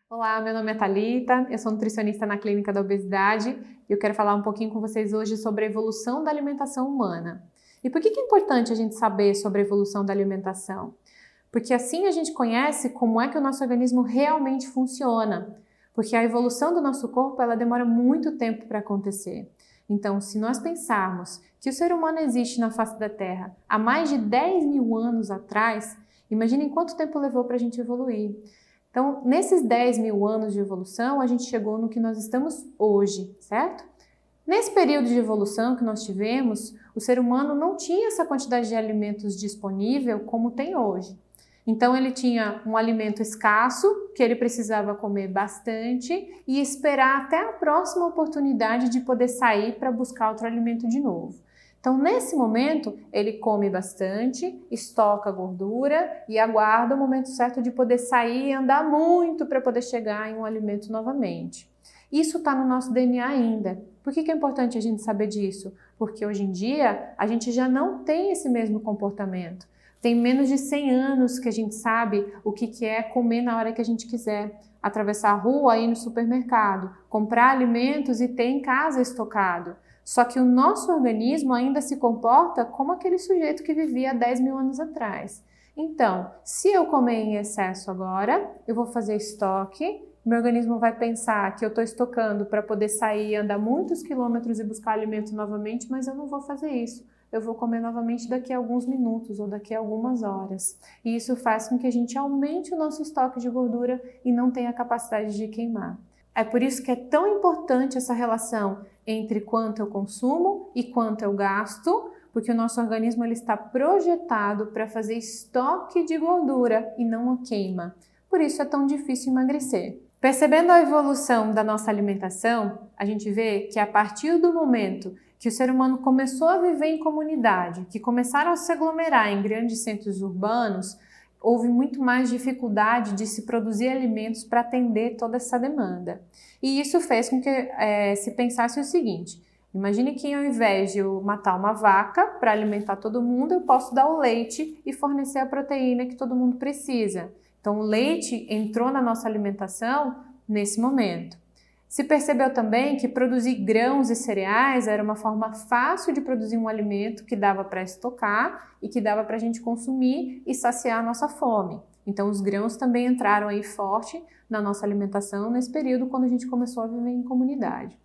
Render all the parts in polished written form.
Olá, meu nome é Thalita, eu sou nutricionista na Clínica da Obesidade e eu quero falar um pouquinho com vocês hoje sobre a evolução da alimentação humana. E por que é importante a gente saber sobre a evolução da alimentação? Porque assim a gente conhece como é que o nosso organismo realmente funciona. Porque a evolução do nosso corpo ela demora muito tempo para acontecer. Então, se nós pensarmos que o ser humano existe na face da Terra há mais de 10 mil anos atrás, imaginem quanto tempo levou para a gente evoluir. Então, nesses 10 mil anos de evolução, a gente chegou no que nós estamos hoje, certo? Nesse período de evolução que nós tivemos, o ser humano não tinha essa quantidade de alimentos disponível como tem hoje. Então, ele tinha um alimento escasso, que ele precisava comer bastante e esperar até a próxima oportunidade de poder sair para buscar outro alimento de novo. Então, nesse momento, ele come bastante, estoca gordura e aguarda o momento certo de poder sair e andar muito para poder chegar em um alimento novamente. Isso está no nosso DNA ainda. Por que é importante a gente saber disso? Porque hoje em dia a gente já não tem esse mesmo comportamento. Tem menos de 100 anos que a gente sabe o que é comer na hora que a gente quiser. Atravessar a rua, ir no supermercado, comprar alimentos e ter em casa estocado. Só que o nosso organismo ainda se comporta como aquele sujeito que vivia há 10 mil anos atrás. Então, se eu comer em excesso agora, eu vou fazer estoque, meu organismo vai pensar que eu estou estocando para poder sair e andar muitos quilômetros e buscar alimento novamente, mas eu não vou fazer isso. Eu vou comer novamente daqui a alguns minutos ou daqui a algumas horas. E isso faz com que a gente aumente o nosso estoque de gordura e não tenha a capacidade de queimar. É por isso que é tão importante essa relação entre quanto eu consumo e quanto eu gasto, porque o nosso organismo ele está projetado para fazer estoque de gordura e não a queima. Por isso é tão difícil emagrecer. Percebendo a evolução da nossa alimentação, a gente vê que a partir do momento que o ser humano começou a viver em comunidade, que começaram a se aglomerar em grandes centros urbanos, houve muito mais dificuldade de se produzir alimentos para atender toda essa demanda. E isso fez com que se pensasse o seguinte: imagine que ao invés de eu matar uma vaca para alimentar todo mundo, eu posso dar o leite e fornecer a proteína que todo mundo precisa. Então o leite entrou na nossa alimentação nesse momento. Se percebeu também que produzir grãos e cereais era uma forma fácil de produzir um alimento que dava para estocar e que dava para a gente consumir e saciar a nossa fome. Então os grãos também entraram aí forte na nossa alimentação nesse período quando a gente começou a viver em comunidade.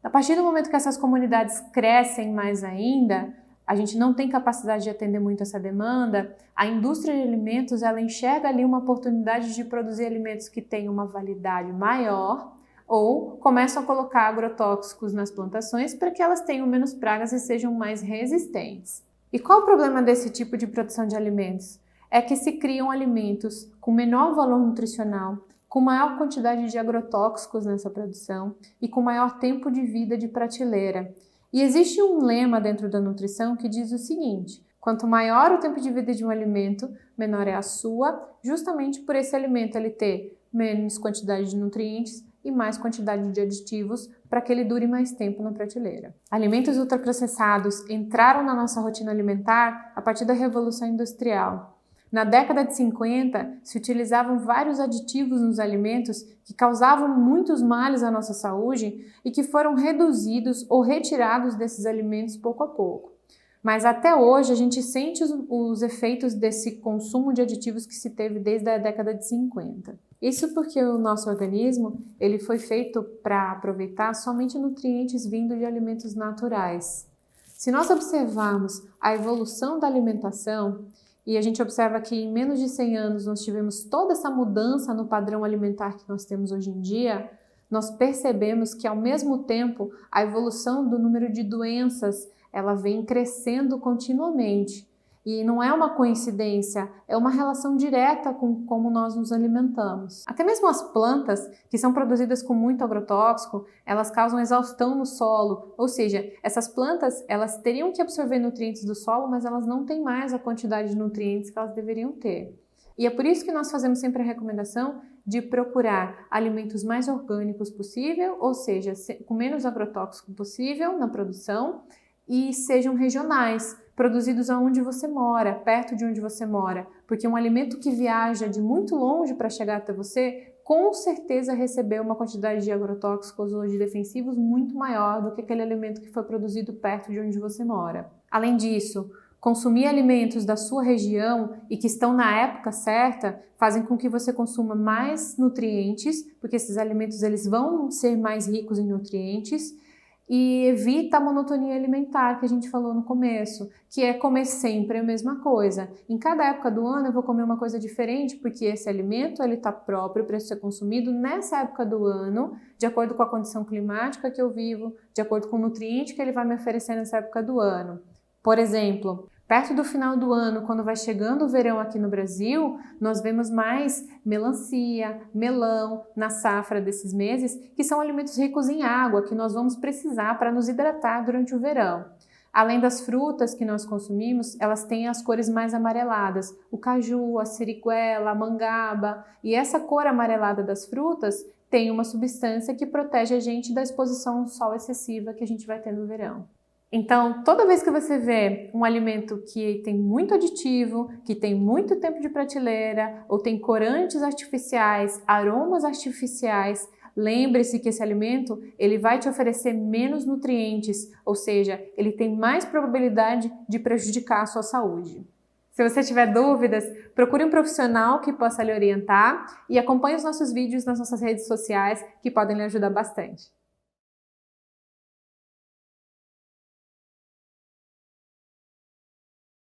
A partir do momento que essas comunidades crescem mais ainda, a gente não tem capacidade de atender muito essa demanda, a indústria de alimentos ela enxerga ali uma oportunidade de produzir alimentos que tenham uma validade maior, ou começam a colocar agrotóxicos nas plantações para que elas tenham menos pragas e sejam mais resistentes. E qual o problema desse tipo de produção de alimentos? É que se criam alimentos com menor valor nutricional, com maior quantidade de agrotóxicos nessa produção e com maior tempo de vida de prateleira. E existe um lema dentro da nutrição que diz o seguinte: quanto maior o tempo de vida de um alimento, menor é a sua, justamente por esse alimento ele ter menos quantidade de nutrientes e mais quantidade de aditivos para que ele dure mais tempo na prateleira. Alimentos ultraprocessados entraram na nossa rotina alimentar a partir da Revolução Industrial. Na década de 50, se utilizavam vários aditivos nos alimentos que causavam muitos males à nossa saúde e que foram reduzidos ou retirados desses alimentos pouco a pouco. Mas até hoje a gente sente os efeitos desse consumo de aditivos que se teve desde a década de 50. Isso porque o nosso organismo ele foi feito para aproveitar somente nutrientes vindos de alimentos naturais. Se nós observarmos a evolução da alimentação, e a gente observa que em menos de 100 anos nós tivemos toda essa mudança no padrão alimentar que nós temos hoje em dia, nós percebemos que ao mesmo tempo a evolução do número de doenças ela vem crescendo continuamente. E não é uma coincidência, é uma relação direta com como nós nos alimentamos. Até mesmo as plantas, que são produzidas com muito agrotóxico, elas causam exaustão no solo, ou seja, essas plantas elas teriam que absorver nutrientes do solo, mas elas não têm mais a quantidade de nutrientes que elas deveriam ter. E é por isso que nós fazemos sempre a recomendação de procurar alimentos mais orgânicos possível, ou seja, com menos agrotóxico possível na produção, e sejam regionais, produzidos aonde você mora, perto de onde você mora, porque um alimento que viaja de muito longe para chegar até você, com certeza recebeu uma quantidade de agrotóxicos ou de defensivos muito maior do que aquele alimento que foi produzido perto de onde você mora. Além disso, consumir alimentos da sua região e que estão na época certa fazem com que você consuma mais nutrientes, porque esses alimentos eles vão ser mais ricos em nutrientes, e evita a monotonia alimentar que a gente falou no começo, que é comer sempre a mesma coisa. Em cada época do ano eu vou comer uma coisa diferente, porque esse alimento ele está próprio para ser consumido nessa época do ano, de acordo com a condição climática que eu vivo, de acordo com o nutriente que ele vai me oferecer nessa época do ano. Por exemplo, perto do final do ano, quando vai chegando o verão aqui no Brasil, nós vemos mais melancia, melão na safra desses meses, que são alimentos ricos em água, que nós vamos precisar para nos hidratar durante o verão. Além das frutas que nós consumimos, elas têm as cores mais amareladas, o caju, a siriguela, a mangaba, e essa cor amarelada das frutas tem uma substância que protege a gente da exposição ao sol excessiva que a gente vai ter no verão. Então, toda vez que você vê um alimento que tem muito aditivo, que tem muito tempo de prateleira, ou tem corantes artificiais, aromas artificiais, lembre-se que esse alimento ele vai te oferecer menos nutrientes, ou seja, ele tem mais probabilidade de prejudicar a sua saúde. Se você tiver dúvidas, procure um profissional que possa lhe orientar e acompanhe os nossos vídeos nas nossas redes sociais que podem lhe ajudar bastante.